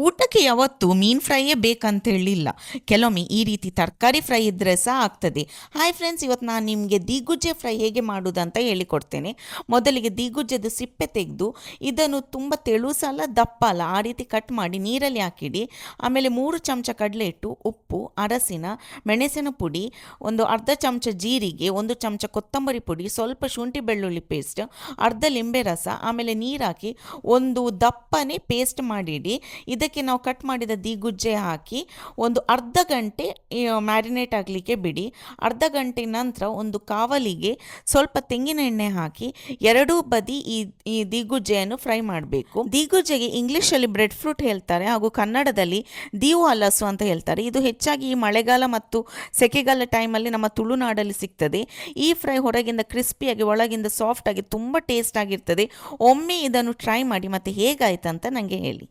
ಊಟಕ್ಕೆ ಯಾವತ್ತೂ ಮೀನು ಫ್ರೈಯೇ ಬೇಕಂತ ಹೇಳಿಲ್ಲ. ಕೆಲವೊಮ್ಮೆ ಈ ರೀತಿ ತರಕಾರಿ ಫ್ರೈ ಇದ್ದರೆ ಸಹ ಆಗ್ತದೆ. ಹಾಯ್ ಫ್ರೆಂಡ್ಸ್, ಇವತ್ತು ನಾನು ನಿಮಗೆ ದೀಗುಜ್ಜೆ ಫ್ರೈ ಹೇಗೆ ಮಾಡೋದಂತ ಹೇಳಿಕೊಡ್ತೇನೆ. ಮೊದಲಿಗೆ ದೀಗುಜ್ಜೆದು ಸಿಪ್ಪೆ ತೆಗೆದು ಇದನ್ನು ತುಂಬ ತೆಳು ಸಲ ದಪ್ಪ ಅಲ್ಲ ಆ ರೀತಿ ಕಟ್ ಮಾಡಿ ನೀರಲ್ಲಿ ಹಾಕಿಡಿ. ಆಮೇಲೆ 3 ಚಮಚ ಕಡಲೆ ಹಿಟ್ಟು, ಉಪ್ಪು, ಅರಸಿನ, ಮೆಣಸಿನ ಪುಡಿ, ಒಂದು ಅರ್ಧ ಚಮಚ ಜೀರಿಗೆ, 1 ಚಮಚ ಕೊತ್ತಂಬರಿ ಪುಡಿ, ಸ್ವಲ್ಪ ಶುಂಠಿ ಬೆಳ್ಳುಳ್ಳಿ ಪೇಸ್ಟ್, ಅರ್ಧ ಲಿಂಬೆ ರಸ, ಆಮೇಲೆ ನೀರು ಹಾಕಿ ಒಂದು ದಪ್ಪನೆ ಪೇಸ್ಟ್ ಮಾಡಿಡಿ. ಇದಕ್ಕೆ ನಾವು ಕಟ್ ಮಾಡಿದ ದೀಗುಜ್ಜೆ ಹಾಕಿ ಒಂದು ಅರ್ಧ ಗಂಟೆ ಮ್ಯಾರಿನೇಟ್ ಆಗಲಿಕ್ಕೆ ಬಿಡಿ. ಅರ್ಧ ಗಂಟೆ ನಂತರ ಒಂದು ಕಾವಲಿಗೆ ಸ್ವಲ್ಪ ತೆಂಗಿನ ಎಣ್ಣೆ ಹಾಕಿ ಎರಡೂ ಬದಿ ಈ ದೀಗುಜ್ಜೆಯನ್ನು ಫ್ರೈ ಮಾಡಬೇಕು. ದೀಗುಜ್ಜೆಗೆ ಇಂಗ್ಲಿಷಲ್ಲಿ ಬ್ರೆಡ್ ಫ್ರೂಟ್ ಹೇಳ್ತಾರೆ ಹಾಗೂ ಕನ್ನಡದಲ್ಲಿ ದೀವು ಹಲಸು ಅಂತ ಹೇಳ್ತಾರೆ. ಇದು ಹೆಚ್ಚಾಗಿ ಈ ಮಳೆಗಾಲ ಮತ್ತು ಸೆಕೆಗಾಲ ಟೈಮಲ್ಲಿ ನಮ್ಮ ತುಳುನಾಡಲ್ಲಿ ಸಿಗ್ತದೆ. ಈ ಫ್ರೈ ಹೊರಗಿಂದ ಕ್ರಿಸ್ಪಿಯಾಗಿ ಒಳಗಿಂದ ಸಾಫ್ಟ್ ಆಗಿ ತುಂಬ ಟೇಸ್ಟ್ ಆಗಿರ್ತದೆ. ಒಮ್ಮೆ ಇದನ್ನು ಟ್ರೈ ಮಾಡಿ ಮತ್ತೆ ಹೇಗಾಯ್ತಂತ ನನಗೆ ಹೇಳಿ.